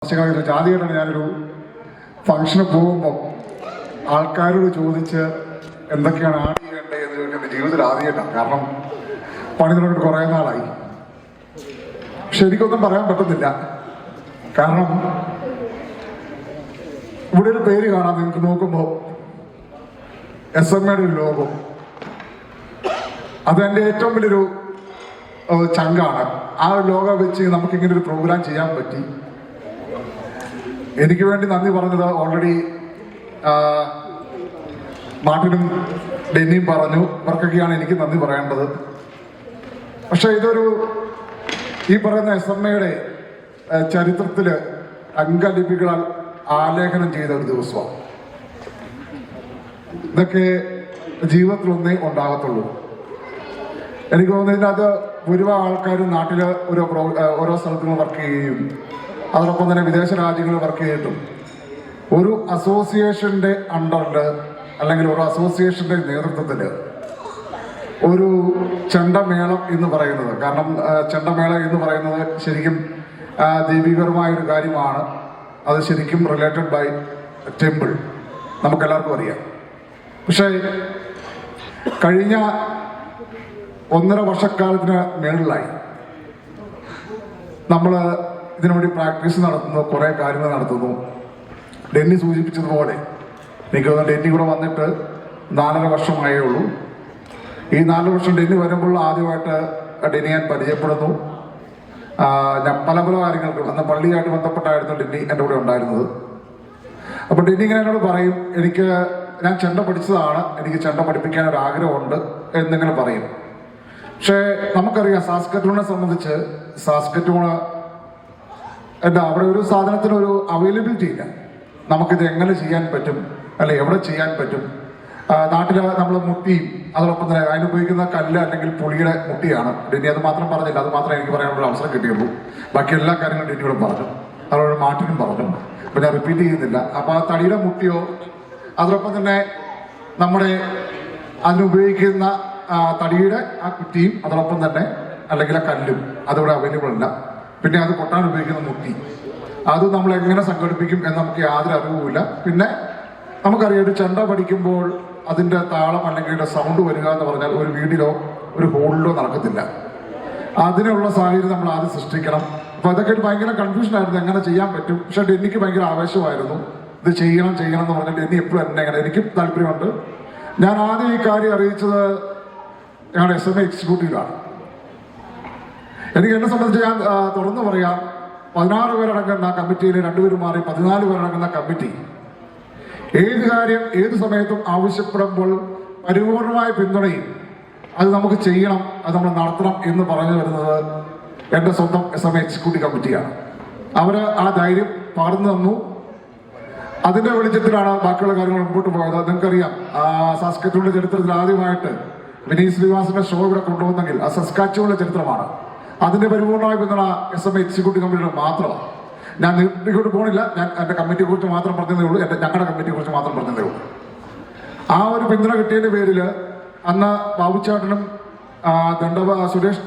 ആദ്യമായിട്ടാണ് ഞാനൊരു ഫംഗ്ഷന് പോകുമ്പോൾ ആൾക്കാരോട് ചോദിച്ച് എന്തൊക്കെയാണ് ആഡ് ചെയ്യേണ്ടത് എന്ന് ചോദിക്കുന്ന ജീവിതത്തിൽ ആദ്യമായിട്ടാണ്. കാരണം പണി തുടങ്ങിയിട്ട് കുറേ നാളായി. പക്ഷെ എനിക്കൊന്നും പറയാൻ പറ്റുന്നില്ല. കാരണം ഇവിടെ ഒരു പേര് കാണാം, നിങ്ങൾക്ക് നോക്കുമ്പോൾ SMA ഒരു ലോഗോ. അത് എൻ്റെ ഏറ്റവും വലിയൊരു ചങ്കാണ്. ആ ലോഗോ വെച്ച് നമുക്കിങ്ങനെ ഒരു പ്രോഗ്രാം ചെയ്യാൻ പറ്റി. എനിക്ക് വേണ്ടി നന്ദി പറഞ്ഞത് ഓൾറെഡി മാർട്ടിനും ഡെന്നിയും പറഞ്ഞു. ഇവർക്കൊക്കെയാണ് എനിക്ക് നന്ദി പറയേണ്ടത്. പക്ഷെ ഇതൊരു ഈ പറയുന്ന SMA ചരിത്രത്തില് അംഗലിപികളാൽ ആലേഖനം ചെയ്ത ഒരു ദിവസമാണ്. ഇതൊക്കെ ജീവിതത്തിലൊന്നേ ഉണ്ടാകത്തുള്ളൂ. എനിക്ക് തോന്നുന്നതിന് അത് ഭൂരിഭാഗം ആൾക്കാരും നാട്ടില് ഓരോ സ്ഥലത്തും വർക്ക് ചെയ്യുകയും അതോടൊപ്പം തന്നെ വിദേശ രാജ്യങ്ങളിൽ വർക്ക് ചെയ്തിട്ടും ഒരു അസോസിയേഷന്റെ അണ്ടറില് അല്ലെങ്കിൽ ഒരു അസോസിയേഷന്റെ നേതൃത്വത്തിൽ ഒരു ചെണ്ടമേളം എന്ന് പറയുന്നത്, കാരണം ചെണ്ടമേള എന്ന് പറയുന്നത് ശരിക്കും ദൈവികപരമായൊരു കാര്യമാണ്. അത് ശരിക്കും റിലേറ്റഡ് ബൈ ടെമ്പിൾ, നമുക്കെല്ലാവർക്കും അറിയാം. പക്ഷേ കഴിഞ്ഞ 1.5 വർഷക്കാലത്തിന് മേളിലായി നമ്മൾ ഇതിനുവേണ്ടി പ്രാക്ടീസ് നടത്തുന്നു, കുറേ കാര്യങ്ങൾ നടത്തുന്നു. ഡെന്നി സൂചിപ്പിച്ചതുപോലെ എനിക്ക് തോന്നുന്നു ഡെന്നി കൂടെ വന്നിട്ട് 4.5 വർഷമായേ ഉള്ളൂ. ഈ 4 വർഷം ഡെന്നി വരുമ്പോൾ ആദ്യമായിട്ട് ഡെന്നി ഞാൻ പരിചയപ്പെടുന്നു. ഞാൻ പല കാര്യങ്ങൾക്ക് അന്ന് പള്ളിയായിട്ട് ബന്ധപ്പെട്ടായിരുന്നു ഡെന്നി എൻ്റെ കൂടെ ഉണ്ടായിരുന്നത്. അപ്പോൾ ഡെന്നി ഇങ്ങനെ എന്നോട് പറയും, ഞാൻ ചെണ്ട പഠിച്ചതാണ്, എനിക്ക് ചെണ്ട പഠിപ്പിക്കാൻ ഒരു ആഗ്രഹമുണ്ട് എന്നിങ്ങനെ പറയും. പക്ഷേ നമുക്കറിയാം സാസ്കറ്റൂണിനെ സംബന്ധിച്ച് സാസ്കറ്റൂണ് അവിടെ ഒരു സാധനത്തിനൊരു അവൈലബിലിറ്റി ഇല്ല. നമുക്കിത് എങ്ങനെ ചെയ്യാൻ പറ്റും, അല്ലെ എവിടെ ചെയ്യാൻ പറ്റും? നാട്ടിൽ നമ്മൾ മുട്ടിയും അതോടൊപ്പം തന്നെ അതിനുപയോഗിക്കുന്ന കല്ല് അല്ലെങ്കിൽ പുളിയുടെ മുട്ടിയാണ്. ഡെന്നി അത് മാത്രം പറഞ്ഞില്ല, അത് മാത്രമേ എനിക്ക് പറയാനുള്ള അവസരം കിട്ടിയുള്ളൂ. ബാക്കി എല്ലാ കാര്യങ്ങളും ഡെന്നിയോട് പറഞ്ഞു, അതോടെ മാറ്റിനും പറഞ്ഞു. അപ്പം ഞാൻ റിപ്പീറ്റ് ചെയ്യുന്നില്ല. അപ്പോൾ ആ തടിയുടെ മുട്ടിയോ അതോടൊപ്പം തന്നെ നമ്മുടെ അതിനുപയോഗിക്കുന്ന തടിയുടെ ആ കുറ്റിയും അതോടൊപ്പം തന്നെ അല്ലെങ്കിൽ ആ കല്ലും അതിവിടെ അവൈലബിൾ അല്ല. പിന്നെ അത് കൊട്ടാൻ ഉപയോഗിക്കുന്ന മുട്ടി അത് നമ്മൾ എങ്ങനെ സംഘടിപ്പിക്കും എന്ന് നമുക്ക് യാതൊരു അറിവുമില്ല. പിന്നെ നമുക്കറിയാം ഒരു ചെണ്ട പഠിക്കുമ്പോൾ അതിൻ്റെ താളം അല്ലെങ്കിൽ അതിൻ്റെ സൗണ്ട് വരിക എന്ന് പറഞ്ഞാൽ ഒരു വീടിലോ ഒരു ഹോളിലോ നടക്കത്തില്ല. അതിനുള്ള സാഹചര്യം നമ്മൾ ആദ്യം സൃഷ്ടിക്കണം. അപ്പോൾ അതൊക്കെ ഒരു ഭയങ്കര കൺഫ്യൂഷനായിരുന്നു, എങ്ങനെ ചെയ്യാൻ പറ്റും. പക്ഷെ ഡെന്നിക്ക് ഭയങ്കര ആവേശമായിരുന്നു, ഇത് ചെയ്യണം എന്ന് പറഞ്ഞിട്ട് ഡെന്നി എപ്പോഴും എന്നെ എങ്ങനെ എനിക്കും താല്പര്യമുണ്ട്. ഞാൻ ആദ്യം ഈ കാര്യം അറിയിച്ചത് ഞങ്ങളുടെ SMA എക്സിക്യൂട്ടീവിലാണ്. എനിക്ക് എന്നെ സംബന്ധിച്ച് ഞാൻ തുറന്നു പറയാം, 16 പേരടങ്ങുന്ന കമ്മിറ്റിയിൽ 2 പേര് മാറി 14 പേരടങ്ങുന്ന കമ്മിറ്റി ഏത് കാര്യം ഏത് സമയത്തും ആവശ്യപ്പെടുമ്പോൾ പരിപൂർണമായ പിന്തുണയും അത് നമുക്ക് ചെയ്യണം, അത് നമ്മൾ നടത്തണം എന്ന് പറഞ്ഞു വരുന്നത് എൻ്റെ സ്വന്തം SMA എക്സിക്യൂട്ടീവ് കമ്മിറ്റിയാണ്. അവര് ആ ധൈര്യം പകർന്നു തന്നു. അതിന്റെ വെളിച്ചത്തിലാണ് ബാക്കിയുള്ള കാര്യങ്ങൾ മുമ്പോട്ട് പോയത്. നിങ്ങൾക്കറിയാം സാസ്കറ്റൂണിന്റെ ചരിത്രത്തിൽ ആദ്യമായിട്ട് വിനീത് ശ്രീനിവാസന്റെ ഷോ ഇവിടെ കൊണ്ടുവന്നെങ്കിൽ ആ സസ്കാച്ചുവിന്റെ ചരിത്രമാണ്. അതിന്റെ പരിപൂർണമായ പിന്തുണ SMA എക്സിക്യൂട്ടീവ് കമ്മിറ്റിയുടെ മാത്രമാണ്. ഞാൻ നീട്ടിക്കൊണ്ട് പോകണില്ല, ഞാൻ എൻ്റെ കമ്മിറ്റിയെ കുറിച്ച് മാത്രം പറഞ്ഞതേ ഉള്ളൂ, ഞങ്ങളുടെ കമ്മിറ്റിയെ കുറിച്ച് മാത്രം പറഞ്ഞതേ ഉള്ളൂ. ആ ഒരു പിന്തുണ കിട്ടിയതിന്റെ പേരിൽ അന്ന് ബാബുച്ചാട്ടനും സുരേഷ്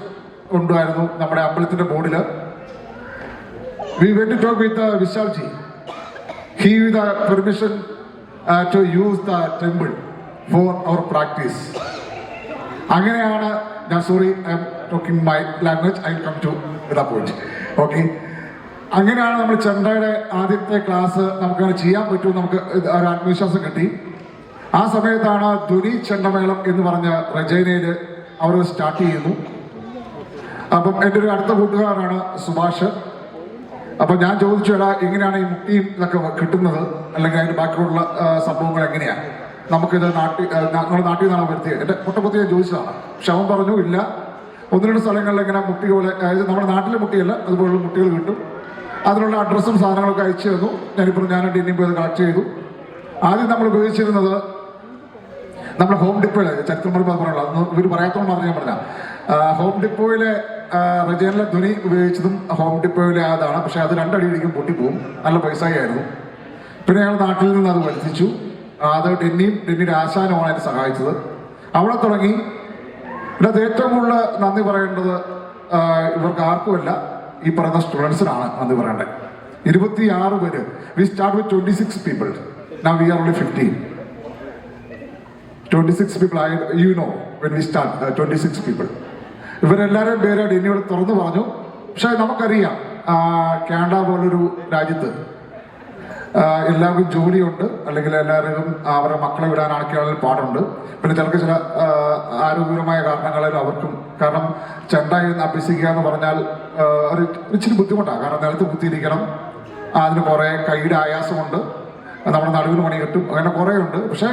ഉണ്ടായിരുന്നു നമ്മുടെ അമ്പലത്തിന്റെ ബോർഡില്. We went to talk with Vishalji. He with the permission to use the temple for our practice. അങ്ങനെയാണ് ഞാൻ I am talking my language, I come to the point. Okay, അങ്ങനെയാണ് നമ്മൾ ചെണ്ടയുടെ ആദ്യത്തെ ക്ലാസ് നമുക്കങ്ങനെ ചെയ്യാൻ പറ്റും, നമുക്ക് ഒരു ആത്മവിശ്വാസം കിട്ടി. ആ സമയത്താണ് ധ്വനി ചെണ്ടമേളം എന്ന് പറഞ്ഞ റജൈനയിൽ അവർ സ്റ്റാർട്ട് ചെയ്യുന്നു. അപ്പം എൻ്റെ ഒരു അടുത്ത കൂട്ടുകാരാണ് സുഭാഷ്. അപ്പൊ ഞാൻ ചോദിച്ചു, എടാ എങ്ങനെയാണ് ഈ മുട്ടിയും ഇതൊക്കെ കിട്ടുന്നത്, അല്ലെങ്കിൽ അതിന്റെ ബാക്കിയുള്ള സംഭവങ്ങൾ എങ്ങനെയാണ്, നമുക്കിത് നമ്മുടെ നാട്ടിൽ നിന്നാണ് വരുത്തിയത്. എന്റെ പൊട്ടപ്പൊത്തി ഞാൻ ചോദിച്ചതാണ്. പക്ഷെ അവൻ പറഞ്ഞു, ഇല്ല, 1-2 സ്ഥലങ്ങളിൽ ഇങ്ങനെ മുട്ടി പോലെ, അതായത് നമ്മുടെ നാട്ടിലെ മുട്ടിയല്ല അതുപോലുള്ള മുട്ടികൾ കിട്ടും. അതിനുള്ള അഡ്രസ്സും സാധനങ്ങളൊക്കെ അയച്ചു തന്നു. ഞാൻ ഡെന്നിയും പോയി കളക്ട് ചെയ്തു. ആദ്യം നമ്മൾ ഉപയോഗിച്ചിരുന്നത് നമ്മുടെ ഹോം ഡിപ്പോയിലെ ചരിത്രം പറയുന്നത് അതൊന്നും ഇവർ പറയാത്തോണ്ട് മാത്രം ഞാൻ പറഞ്ഞ ഹോം ഡിപ്പോയിലെ റജൈനിലെ ധ്വനി ഉപയോഗിച്ചതും ഹോം ഡിപ്പോയിലെ അതാണ്. പക്ഷെ അത് 2 അടിയിലേക്കും പൊട്ടിപ്പോവും, നല്ല പൈസയായിരുന്നു. പിന്നെ ഞങ്ങൾ നാട്ടിൽ നിന്ന് അത് വരുത്തിച്ചു. അത് ഡെന്നിയുടെ ആശാനുമാണ് അതിനെ സഹായിച്ചത്. അവിടെ തുടങ്ങി. ഇതിനകത്ത് ഏറ്റവും കൂടുതൽ നന്ദി പറയേണ്ടത് ഇവർക്ക് ആർക്കുമല്ല, ഈ പറയുന്ന സ്റ്റുഡൻസിനാണ് നന്ദി പറയേണ്ടത്. 26 പേര്. We start with 26 people. Now we are only 15. 26 people, you know, when we start, 26 people. ഇവരെല്ലാവരും പേര് ഡെന്നിയോട് തുറന്നു പറഞ്ഞു. പക്ഷെ നമുക്കറിയാം കാനഡ പോലൊരു രാജ്യത്ത് എല്ലാവർക്കും ജോലിയുണ്ട്, അല്ലെങ്കിൽ എല്ലാവരും അവരുടെ മക്കളെ വിടാനാണെങ്കിൽ പാടുണ്ട്. പിന്നെ ചിലർക്ക് ചില ആരോഗ്യപരമായ കാരണങ്ങളിൽ അവർക്കും, കാരണം ചെണ്ടയിൽ നിന്ന് അഭ്യസിക്കുക എന്ന് പറഞ്ഞാൽ ഒരു ഇച്ചിരി ബുദ്ധിമുട്ടാണ്. കാരണം നിലത്ത് കുത്തിയിരിക്കണം, അതിന് കുറേ കൈയുടെ ആയാസമുണ്ട്, നമ്മുടെ നടുവിന് പണി കിട്ടും, അങ്ങനെ കുറേ ഉണ്ട്. പക്ഷേ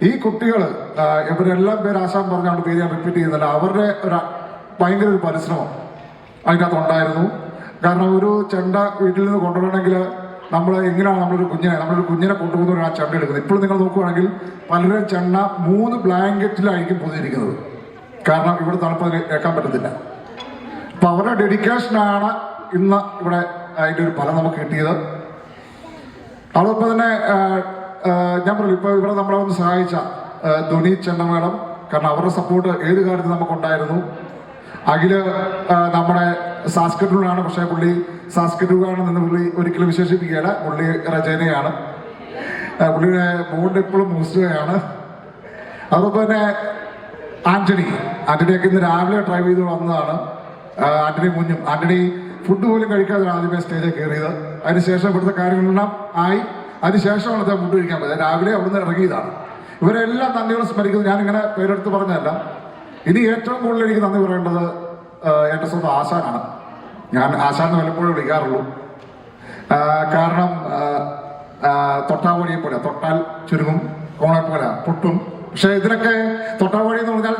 ഈ കുട്ടികൾ ഇവരെല്ലാം പേര് ആശാൻ പറഞ്ഞാണ് പേര് ഞാൻ റിപ്പീറ്റ് ചെയ്യുന്നില്ല, അവരുടെ ഒരു ഭയങ്കര ഒരു പരിശ്രമം അതിനകത്തുണ്ടായിരുന്നു. കാരണം ഒരു ചെണ്ട വീട്ടിൽ നിന്ന് കൊണ്ടുവരണമെങ്കിൽ നമ്മൾ എങ്ങനെയാണ് നമ്മളൊരു കുഞ്ഞിനെ കൊണ്ടുപോകുന്നവരാണ് ആ ചെണ്ട എടുക്കുന്നത്. ഇപ്പോഴും നിങ്ങൾ നോക്കുകയാണെങ്കിൽ പലരും ചെണ്ട 3 ബ്ലാങ്കറ്റിലായിരിക്കും പൊതിയിരിക്കുന്നത്. കാരണം ഇവിടെ തണുപ്പ് കേൾക്കാൻ പറ്റത്തില്ല. അപ്പൊ അവരുടെ ഡെഡിക്കേഷനാണ് ഇന്ന് ഇവിടെ അതിൻ്റെ ഒരു ഫലം നമുക്ക് കിട്ടിയത്. അതോടൊപ്പം തന്നെ ഞാൻ പറഞ്ഞു, ഇപ്പോൾ ഇവിടെ നമ്മളെ ഒന്ന് സഹായിച്ച ധ്വനി ചെണ്ടമേളം, കാരണം അവരുടെ സപ്പോർട്ട് ഏത് കാര്യത്തിൽ നമുക്കുണ്ടായിരുന്നു. അഖില് നമ്മുടെ സാസ്കറ്റൂളാണ്, പക്ഷേ പുള്ളി സാസ്കറ്റൂളാണെന്ന് പുള്ളി ഒരിക്കലും വിശേഷിപ്പിക്കുകയില്ല. പുള്ളി രചനയാണ്, പുള്ളിയുടെ ബോണ്ട് എപ്പോഴും മൂസുകയാണ്. അതോടൊപ്പം തന്നെ ആന്റണിയൊക്കെ ഇന്ന് രാവിലെ ഡ്രൈവ് ചെയ്ത് വന്നതാണ്. ആന്റണി ഫുഡ് പോലും കഴിക്കാതെ ആദ്യമേ സ്റ്റേജിൽ കയറിയത്. അതിനുശേഷം ഇവിടുത്തെ കാര്യങ്ങളെല്ലാം ആയി, അതിനുശേഷമാണ് അദ്ദേഹം ഫുഡ് കഴിക്കാൻ പറ്റുന്നത്. രാവിലെ അവിടുന്ന് ഇറങ്ങിയതാണ്. ഇവരെല്ലാം നന്ദിയോടെ സ്മരിക്കുന്നത് ഞാനിങ്ങനെ പേരെടുത്ത് പറഞ്ഞതല്ല. ഇനി ഏറ്റവും കൂടുതൽ എനിക്ക് നന്ദി പറയേണ്ടത് എൻ്റെ സ്വന്തം ആശാനാണ്. ഞാൻ ആശാനെ വല്ലപ്പോഴും വിളിക്കാറുള്ളൂ. കാരണം തൊട്ടാവഴിയെ പോലെ, തൊട്ടാൽ ചുരുങ്ങും, കോണെ പോലെ പൊട്ടും. പക്ഷെ ഇതിനൊക്കെ തൊട്ടാവഴി എന്ന് പറഞ്ഞാൽ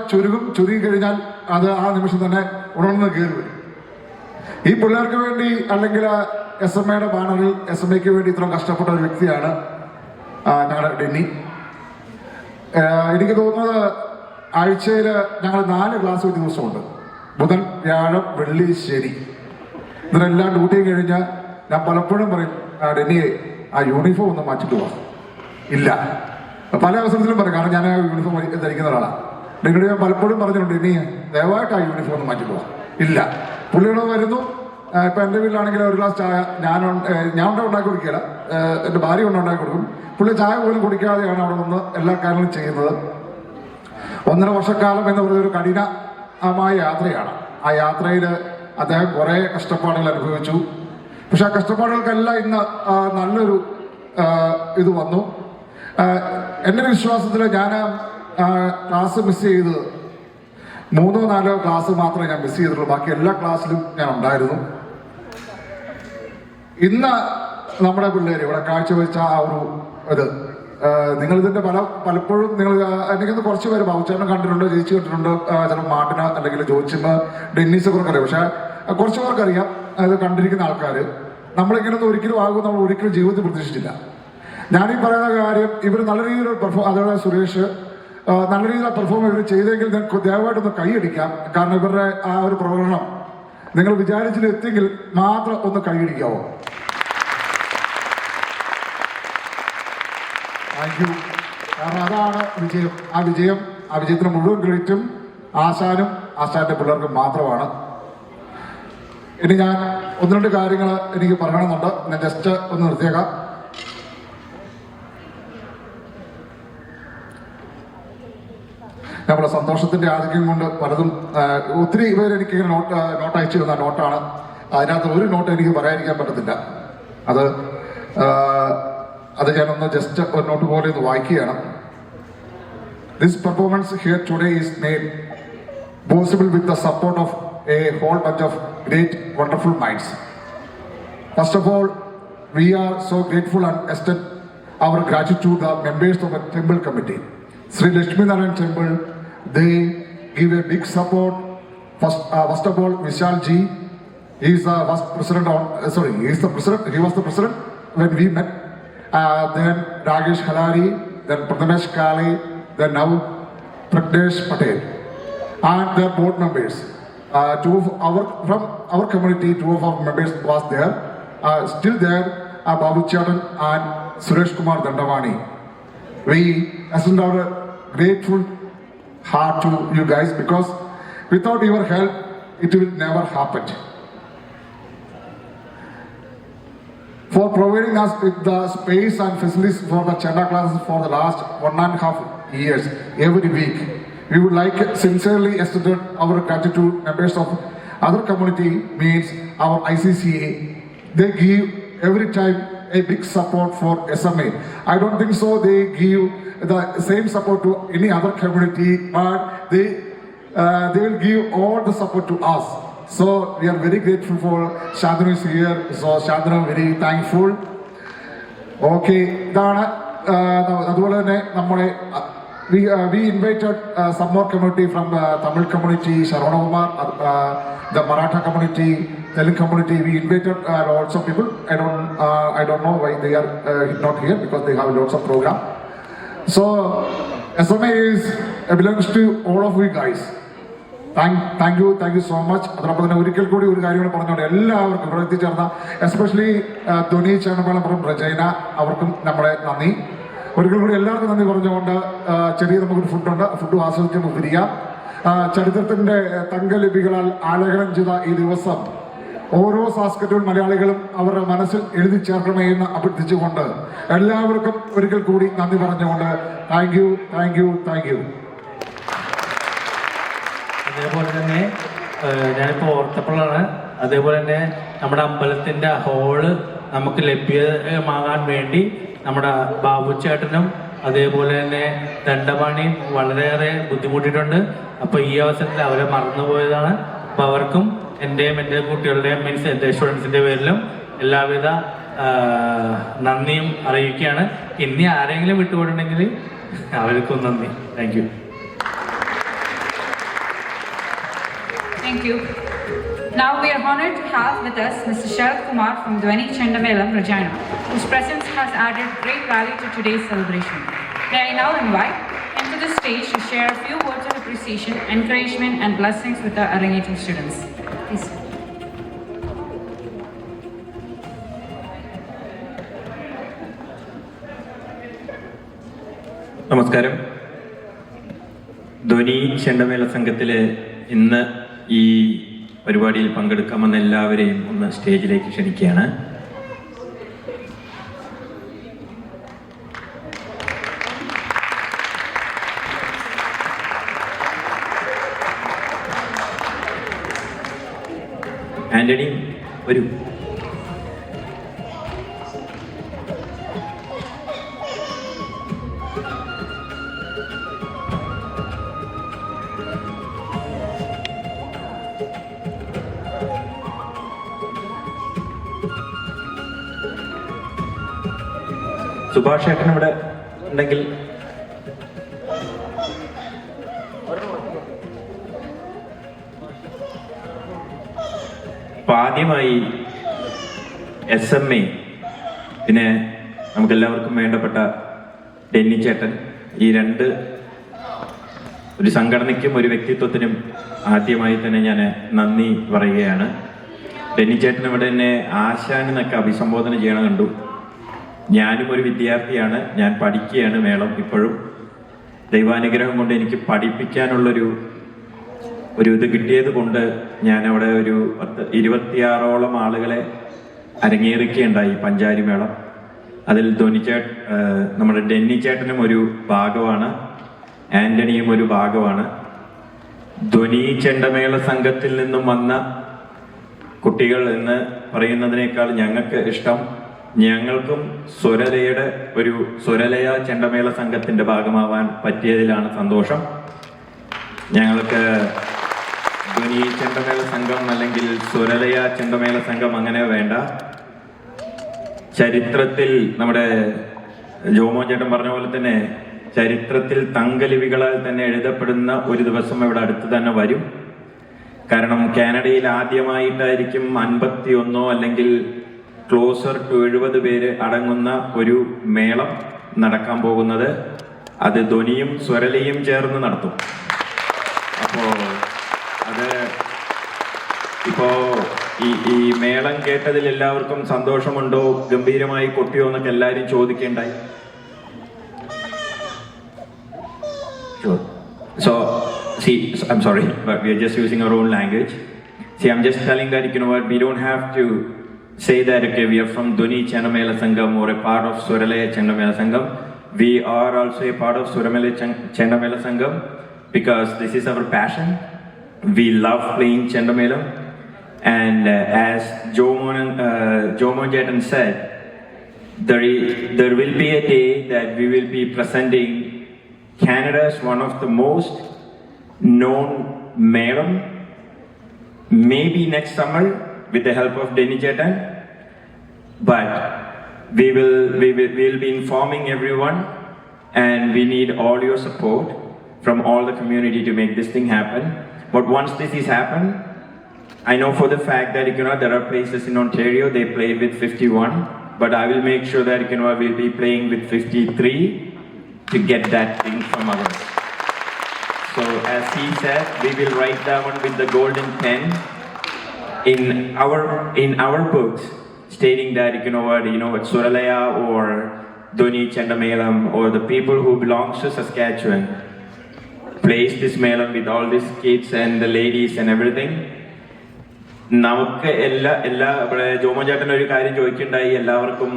ചുരുങ്ങി കഴിഞ്ഞാൽ അത് ആ നിമിഷം തന്നെ ഉണർന്ന് കയറി വരും. ഈ പിള്ളേർക്ക് വേണ്ടി, അല്ലെങ്കിൽ SMA ബാനറിൽ SMAക്ക് വേണ്ടി ഇത്രയും കഷ്ടപ്പെട്ട ഒരു വ്യക്തിയാണ് ഞങ്ങളുടെ ഡെന്നി. എനിക്ക് തോന്നുന്നത് ആഴ്ചയിൽ ഞങ്ങൾ 4 ക്ലാസ് ഒരു ദിവസമുണ്ട്. ബുധൻ, വ്യാഴം, വെള്ളി, ശനി. ഇതിനെല്ലാം ഡ്യൂട്ടി കഴിഞ്ഞാൽ ഞാൻ പലപ്പോഴും പറയും, ഡെന്നിയെ ആ യൂണിഫോം ഒന്ന് മാറ്റിട്ട് പോവാം. ഇല്ല, പല അവസരത്തിലും പറയും, കാരണം ഞാൻ ആ യൂണിഫോം ധരിക്കുന്ന ഒരാളാണ്. ഡെന്നിയോട് ഞാൻ പലപ്പോഴും പറഞ്ഞിട്ടുണ്ട്, ഡെന്നിയെ ദയവായിട്ട് ആ യൂണിഫോം ഒന്ന് മാറ്റിട്ട് പോവാം. ഇല്ല, പുള്ളിയോട് വരുന്നു. ഇപ്പൊ എൻ്റെ വീട്ടിലാണെങ്കിൽ ഒരു ഗ്ലാസ് ചായ ഞാൻ ഉണ്ടാക്കി കൊടുക്കുകയില്ല, എൻ്റെ ഭാര്യ ഉണ്ടാക്കി കൊടുക്കും. പുള്ളി ചായ പോലും കുടിക്കാതെയാണ് അവിടെ നിന്ന് എല്ലാ കാര്യങ്ങളും ചെയ്യുന്നത്. 1.5 വർഷക്കാലം എന്ന് പറയുന്ന ഒരു കഠിനമായ യാത്രയാണ്. ആ യാത്രയിൽ അദ്ദേഹം കുറേ കഷ്ടപ്പാടുകൾ അനുഭവിച്ചു. പക്ഷെ ആ കഷ്ടപ്പാടുകൾക്കെല്ലാം ഇന്ന് നല്ലൊരു ഇത് വന്നു. എൻ്റെ വിശ്വാസത്തിൽ ഞാൻ ക്ലാസ് മിസ് ചെയ്തത് 3-4 ക്ലാസ് മാത്രമേ ഞാൻ മിസ് ചെയ്തിട്ടുള്ളൂ. ബാക്കി എല്ലാ ക്ലാസ്സിലും ഞാൻ ഉണ്ടായിരുന്നു. ഇന്ന് നമ്മുടെ പിള്ളേർ ഇവിടെ കാഴ്ചവെച്ച ആ ഒരു ഇത്, നിങ്ങളിതിൻ്റെ പലപ്പോഴും നിങ്ങൾ എനിക്കൊന്ന് കുറച്ച് പേര് ബാബുച്ചേട്ടനെ കണ്ടിട്ടുണ്ട്, ചേച്ചി കണ്ടിട്ടുണ്ട്, ചില മാട്ടിന് അല്ലെങ്കിൽ ജോച്ചിമ്മ, ഡെന്നീസ് ഒക്കെ അറിയാം. പക്ഷെ കുറച്ച് പേർക്കറിയാം, അത് കണ്ടിരിക്കുന്ന ആൾക്കാർ. നമ്മളിങ്ങനൊന്നും ഒരിക്കലും ആകും നമ്മൾ ഒരിക്കലും ജീവിതത്തിൽ പ്രതീക്ഷിച്ചില്ല. ഞാനീ പറയുന്ന കാര്യം, ഇവർ നല്ല രീതിയിൽ പെർഫോം, അതേപോലെ സുരേഷ് നല്ല രീതിയിൽ പെർഫോം ഇവർ ചെയ്തെങ്കിൽ നിങ്ങൾക്ക് ദയവായിട്ടൊന്ന് കൈയടിക്കാം. കാരണം ഇവരുടെ ആ ഒരു പ്രകടനം നിങ്ങൾ വിചാരിച്ചിലെത്തിയെങ്കിൽ മാത്രം ഒന്ന് കൈയടിക്കാവോ? Thank you. കാരണം അതാണ് വിജയം. ആ വിജയത്തിന് മുഴുവൻ ക്രെഡിറ്റും ആശാനും ആശാന്റെ പിള്ളേർക്കും മാത്രമാണ്. ഇനി ഞാൻ 1-2 കാര്യങ്ങൾ എനിക്ക് പറയണമെന്നുണ്ട്. ഞാൻ ജസ്റ്റ് ഒന്ന് നിർത്തിയേക്കാം. നമ്മുടെ സന്തോഷത്തിന്റെ ആധിക്യം കൊണ്ട് പലതും ഒത്തിരി പേര് എനിക്ക് നോട്ട് അയച്ചു തന്ന നോട്ടാണ്. അതിനകത്ത് ഒരു നോട്ട് എനിക്ക് പറയാതിരിക്കാൻ പറ്റത്തില്ല. അത് ഞാനൊന്ന് ജസ്റ്റ് ഒരു നോട്ട് പോലെ ഒന്ന് വായിക്കുകയാണ്. This performance here today is made possible with the support of a whole bunch of great, wonderful minds. First of all, we are so grateful and extend our gratitude to the members of the temple committee. Sri Lakshmi Narayan Temple, they give a big support. First of all, Vishal Ji, he is the president. He was the president when we met. Then Ragesh Halari, then Prathamesh Kale, then now Pragnesh Patel, and their board members. From our community, 2 of our members was there. Still there, Babu Charan and Suresh Kumar Dandavani. We extend our grateful heart to you guys, because without your help, it will never happen. for providing us with the space and facilities for the Chanda classes for the last 1.5 years every week. We would like sincerely extend our gratitude members of other community, means our ICCA. They give every time a big support for SMA. I don't think so they give the same support to any other community, but they will give all the support to us. So we are very grateful for Shantanu is here. So Shantanu, very thankful. Okay, ഇതാണ് അതുപോലെ തന്നെ നമ്മുടെ we invited some more community from Tamil community, Sharavana Kumar, the Maratha community, Telugu community. We invited lots of people. I don't know why they are not here, because they have lots of program. So SMA belongs to all of you guys. Thank you so much. അതോടൊപ്പം തന്നെ ഒരിക്കൽ കൂടി ഒരു കാര്യം കൂടെ പറഞ്ഞുകൊണ്ട് എല്ലാവർക്കും ഇവിടെ എത്തിച്ചേർന്ന എസ്പെഷ്യലി ധ്വനി ചേർന്നപാലപ്പുറം റജൈന, അവർക്കും നമ്മുടെ നന്ദി. ഒരിക്കൽ കൂടി എല്ലാവർക്കും നന്ദി പറഞ്ഞുകൊണ്ട് ചെറിയ നമുക്കൊരു ഫുഡുണ്ട്, ഫുഡ് ആസ്വദിച്ച് നമുക്ക് തിരിയാം. ചരിത്രത്തിന്റെ തങ്കലിപികളാൽ ആലേഖനം ചെയ്ത ഈ ദിവസം ഓരോ സാസ്കറ്റുകൾ മലയാളികളും അവരുടെ മനസ്സിൽ എഴുതി ചേർക്കണമേ എന്ന് അഭ്യർത്ഥിച്ചുകൊണ്ട് എല്ലാവർക്കും ഒരിക്കൽ കൂടി നന്ദി പറഞ്ഞുകൊണ്ട് താങ്ക് യു. അതേപോലെ തന്നെ ഞാനിപ്പോൾ ഓർത്തപ്പോഴാണ്, അതേപോലെ തന്നെ നമ്മുടെ അമ്പലത്തിൻ്റെ ഹോള് നമുക്ക് ലഭ്യമാകാൻ വേണ്ടി നമ്മുടെ ബാബുച്ചേട്ടനും അതേപോലെ തന്നെ ദണ്ഡപാണിയും വളരെയേറെ ബുദ്ധിമുട്ടിയിട്ടുണ്ട്. അപ്പോൾ ഈ അവസരത്തിൽ അവരെ മറന്നുപോയതാണ്. അപ്പോൾ അവർക്കും എൻ്റെയും എൻ്റെ കുട്ടികളുടെയും മീൻസ് എൻ്റെ സ്റ്റുഡൻസിൻ്റെ പേരിലും എല്ലാവിധ നന്ദിയും അറിയിക്കുകയാണ്. ഇനി ആരെങ്കിലും വിട്ടുപോയിട്ടുണ്ടെങ്കിൽ അവർക്കും നന്ദി. Thank you. Thank you. Now we are honored to have with us Mr. Sharad Kumar from Dhwani Chandamelam, Regina, whose presence has added great value to today's celebration. May I now invite him to the stage to share a few words of appreciation, encouragement and blessings with the Arangetam students. Please. നമസ്കാരം. ധ്വനി ചെണ്ടമേള സംഘത്തിലെ ഇന്ന് ഈ പരിപാടിയിൽ പങ്കെടുക്കാമെന്ന എല്ലാവരെയും ഒന്ന് സ്റ്റേജിലേക്ക് ക്ഷണിക്കുകയാണ്. ആന്റണി വരൂ. സുഭാഷ് ഏട്ടൻ ഇവിടെ ഉണ്ടെങ്കിൽ ആദ്യമായി SMA, പിന്നെ നമുക്കെല്ലാവർക്കും വേണ്ടപ്പെട്ട ഡെന്നി ചേട്ടൻ, ഈ രണ്ട് ഒരു സംഘടനയ്ക്കും ഒരു വ്യക്തിത്വത്തിനും ആദ്യമായി തന്നെ ഞാൻ നന്ദി പറയുകയാണ്. ഡെന്നി ചേട്ടൻ ഇവിടെ എന്നെ ആശാൻ എന്നൊക്കെ അഭിസംബോധന ചെയ്യണം കണ്ടു. ഞാനും ഒരു വിദ്യാർത്ഥിയാണ്, ഞാൻ പഠിക്കുകയാണ് മേളം ഇപ്പോഴും. ദൈവാനുഗ്രഹം കൊണ്ട് എനിക്ക് പഠിപ്പിക്കാനുള്ളൊരു ഇത് കിട്ടിയത് കൊണ്ട് ഞാൻ അവിടെ ഒരു 26ഓളം ആളുകളെ അരങ്ങേറിക്കുകയുണ്ടായി പഞ്ചാരി മേളം. അതിൽ നമ്മുടെ ഡെന്നി ചേട്ടനും ഒരു ഭാഗമാണ്, ആന്റണിയും ഒരു ഭാഗമാണ്. ധ്വനി ചെണ്ടമേള സംഘത്തിൽ നിന്നും വന്ന കുട്ടികൾ എന്ന് പറയുന്നതിനേക്കാൾ ഞങ്ങൾക്ക് ഇഷ്ടം, ഞങ്ങൾക്കും സ്വരലയ ചെണ്ടമേള സംഘത്തിന്റെ ഭാഗമാവാൻ പറ്റിയതിലാണ് സന്തോഷം. ഞങ്ങൾക്ക് ധ്വനി ചെണ്ടമേള സംഘം അല്ലെങ്കിൽ സ്വരലയ ചെണ്ടമേള സംഘം അങ്ങനെ വേണ്ട. ചരിത്രത്തിൽ നമ്മുടെ ജോമോൻ ചേട്ടൻ പറഞ്ഞ പോലെ തന്നെ ചരിത്രത്തിൽ തങ്കലിപികളാൽ തന്നെ എഴുതപ്പെടുന്ന ഒരു ദിവസം ഇവിടെ അടുത്ത് തന്നെ വരും. കാരണം കാനഡയിൽ ആദ്യമായിട്ടായിരിക്കും 51 അല്ലെങ്കിൽ ക്ലോസർ ടു 70 പേര് അടങ്ങുന്ന ഒരു മേളം നടക്കാൻ പോകുന്നത്. അത് ധ്വനിയും സ്വരലയും ചേർന്ന് നടത്തും. അപ്പോൾ അത് ഈ മേളം കേട്ടതിൽ എല്ലാവർക്കും സന്തോഷമുണ്ടോ, ഗംഭീരമായി കൊട്ടിയോ എന്നൊക്കെ എല്ലാവരും ചോദിക്കേണ്ടായി. So, see, I'm sorry, but we are just using our own language. See, I'm just telling that, we don't have to say that okay, we are from Dhoni Chandamela Sangam or a part of Suralaya Chandamela Sangam. We are also a part of Suralaya Chandamela Sangam because this is our passion. We love playing Chandamelam, and as Jomon Jetan said, there will be a day that we will be presenting Canada's one of the most known Melam, maybe next summer with the help of Denny Jetan, but we will be informing everyone, and we need all your support from all the community to make this thing happen. But once this is happened, I know for the fact that there are places in Ontario they play with 51, but I will make sure that we'll be playing with 53 to get that thing from others. So as he said, we will write down with the golden pen in our books, stating that what Suralaya or Dhoni Chandamelam or the people who belongs to Saskatchewan plays this melam with all these kids and the ladies and everything. നമുക്ക് എല്ലാ ഇവിടെ ജോമോൻ ചേട്ടൻ ഒരു കാര്യം ചോദിക്കണ്ടായി, എല്ലാവർക്കും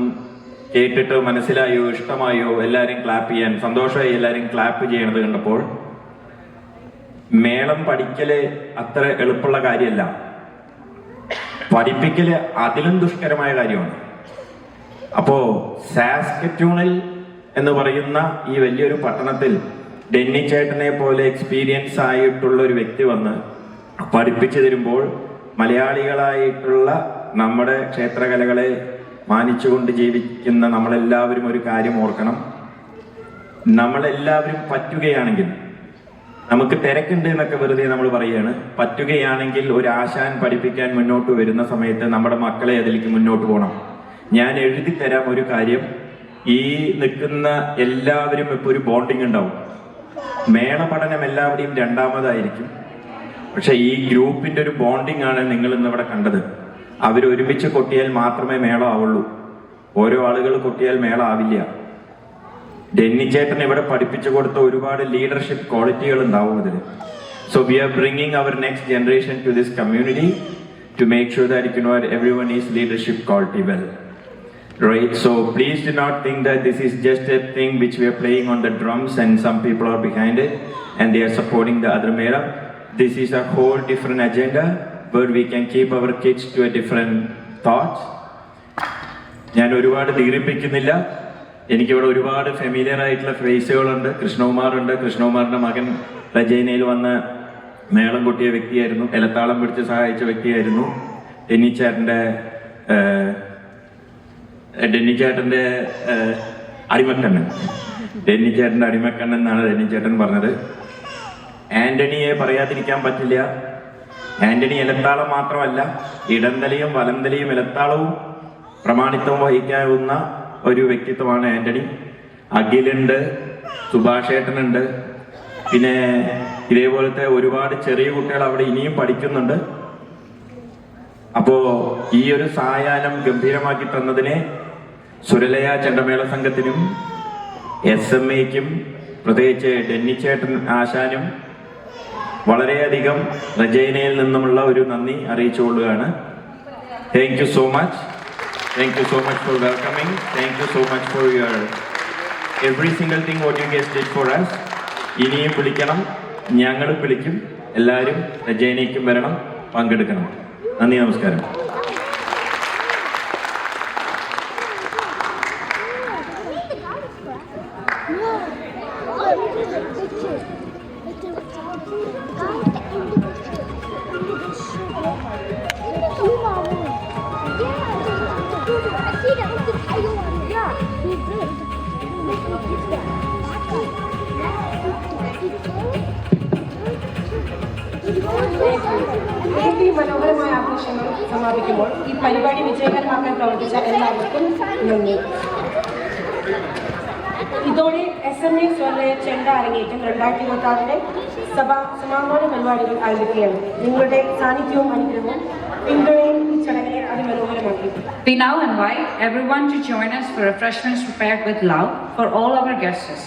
കേട്ടിട്ട് മനസ്സിലായോ, ഇഷ്ടമായോ, എല്ലാവരും ക്ലാപ്പ് ചെയ്യാൻ സന്തോഷമായി, എല്ലാവരും ക്ലാപ്പ് ചെയ്യണത് കണ്ടപ്പോൾ മേളം പഠിക്കല് അത്ര എളുപ്പമുള്ള കാര്യമല്ല, പഠിപ്പിക്കല് അതിലും ദുഷ്കരമായ കാര്യമാണ്. അപ്പോ സാസ്കറ്റ്യൂണിൽ എന്ന് പറയുന്ന ഈ വലിയൊരു പട്ടണത്തിൽ ഡെന്നി ചേട്ടനെ പോലെ എക്സ്പീരിയൻസ് ആയിട്ടുള്ള ഒരു വ്യക്തി വന്ന് പഠിപ്പിച്ചു തരുമ്പോൾ മലയാളികളായിട്ടുള്ള നമ്മുടെ ക്ഷേത്രകലകളെ മാനിച്ചുകൊണ്ട് ജീവിക്കുന്ന നമ്മളെല്ലാവരും ഒരു കാര്യം ഓർക്കണം. നമ്മളെല്ലാവരും പറ്റുകയാണെങ്കിൽ, നമുക്ക് തിരക്കുണ്ട് എന്നൊക്കെ വെറുതെ നമ്മൾ പറയുകയാണ്, പറ്റുകയാണെങ്കിൽ ഒരു ആശാൻ പഠിപ്പിക്കാൻ മുന്നോട്ട് വരുന്ന സമയത്ത് നമ്മുടെ മക്കളെ അതിലേക്ക് മുന്നോട്ട് പോകണം. ഞാൻ എഴുതി തരാം ഒരു കാര്യം, ഈ നിൽക്കുന്ന എല്ലാവരും ഇപ്പോൾ ഒരു ബോണ്ടിങ് ഉണ്ടാവും. മേള പഠനം എല്ലാവരുടെയും രണ്ടാമതായിരിക്കും, പക്ഷെ ഈ ഗ്രൂപ്പിന്റെ ഒരു ബോണ്ടിങ് ആണ് നിങ്ങൾ ഇന്ന് ഇവിടെ കണ്ടത്. അവരൊരുമിച്ച് കൊട്ടിയാൽ മാത്രമേ മേളം ആവുള്ളൂ, ഓരോ ആളുകൾ കൊട്ടിയാൽ മേളം ആവില്ല. ഡെന്നി ചേട്ടൻ ഇവിടെ പഠിപ്പിച്ചു കൊടുത്ത ഒരുപാട് ലീഡർഷിപ്പ് ക്വാളിറ്റികൾ ഉണ്ടാവും അതിൽ. So we are bringing our next generation to this community to make sure that everyone is leadership quality well. Right, so please do not think that this is just a thing which we are playing on the drums and some people are behind it and they are supporting the other melam. This is a whole different agenda where we can keep our kids to a different thoughts. ഞാൻ ഒരുപാട് ദീർഘിപ്പിക്കുന്നില്ല, എനിക്കിവിടെ ഒരുപാട് familiar ആയിട്ടുള്ള ഫേസുകളുണ്ട്. കൃഷ്ണകുമാറുണ്ട്, കൃഷ്ണകുമാറിന്റെ മകൻ രജൈനയിൽ വന്ന് മേളം കൊട്ടിയ വ്യക്തിയായിരുന്നു, എലത്താളം പിടിച്ച് സഹായിച്ച വ്യക്തിയായിരുന്നു. ഡെന്നിച്ചേട്ടന്റെ അടിമക്കണ്ണൻ, ഡെന്നിച്ചേട്ടന്റെ അടിമക്കണ്ണൻ എന്നാണ് ഡെന്നിച്ചേട്ടൻ പറഞ്ഞത്. ആന്റണിയെ പറയാതിരിക്കാൻ പറ്റില്ല. ആന്റണി എലത്താളം മാത്രമല്ല, ഇടന്തലയും വലന്തലയും എലത്താളവും പ്രമാണിത്വം വഹിക്കാവുന്ന ഒരു വ്യക്തിത്വമാണ് ആന്റണി. അഖിലുണ്ട്, സുഭാഷേട്ടനുണ്ട്, പിന്നെ ഇതേപോലത്തെ ഒരുപാട് ചെറിയ കുട്ടികൾ അവിടെ ഇനിയും പഠിക്കുന്നുണ്ട്. അപ്പോ ഈ ഒരു സായാഹ്നം ഗംഭീരമാക്കി തന്നതിനെ സുരലയ ചണ്ടമേള സംഘത്തിനും SMAയ്ക്കും പ്രത്യേകിച്ച് ഡെന്നിച്ചേട്ടൻ ആശാനും വളരെയധികം രജൈനയിൽ നിന്നുമുള്ള ഒരു നന്ദി അറിയിച്ചുകൊള്ളുകയാണ്. Thank you so much. Thank you so much for welcoming. Thank you so much for your every single thing what you guys did for us. ഇനിയും വിളിക്കണം, ഞങ്ങളും വിളിക്കും. എല്ലാവരും രജൈനയ്ക്കും വരണം, പങ്കെടുക്കണം. നന്ദി, നമസ്കാരം. ഈ മനോഹരമായ ആഘോഷങ്ങൾ സമാപിക്കുമ്പോൾ ഈ പരിപാടി വിജയകരമാക്കാൻ പ്രവർത്തിച്ച എല്ലാവർക്കും നന്ദി. ഇതോടെ SMA സ്വർണ്ണയ ചെണ്ട അരങ്ങേറ്റം 2026 സമാപന പരിപാടികൾ ആരംഭിക്കുകയാണ്. നിങ്ങളുടെ സാന്നിധ്യവും അനുഗ്രഹവും പിന്തുണയും ഈ ചടങ്ങിനെ അതിമനോഹരമാക്കി. We now invite everyone to join us for refreshments prepared with love for all our guests.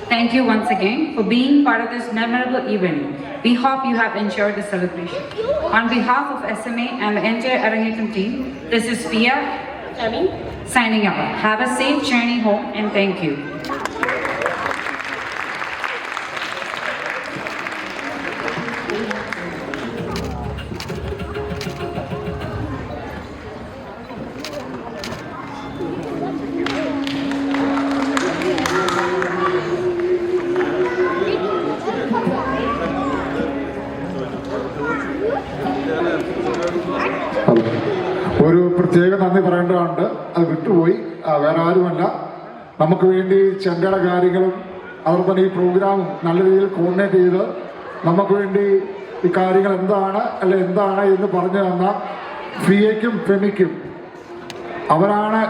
Thank you once again for being part of this memorable event. We hope you have enjoyed the celebration. On behalf of SMA and the entire Arangetam team, this is Pia signing out. Have a safe journey home and thank you. ഒരു പ്രത്യേക നന്ദി പറയേണ്ടതുണ്ട്, അത് വിട്ടുപോയി. വേറെ ആരുമല്ല, നമുക്ക് വേണ്ടി ചെണ്ടയുടെ കാര്യങ്ങളും അതോടൊപ്പം ഈ പ്രോഗ്രാമും നല്ല രീതിയിൽ കോർഡിനേറ്റ് ചെയ്ത് നമുക്ക് വേണ്ടി ഈ കാര്യങ്ങൾ എന്താണ് എന്ന് പറഞ്ഞു തന്ന ഫിയയ്ക്കും ഫെമിക്കും അവരാണ്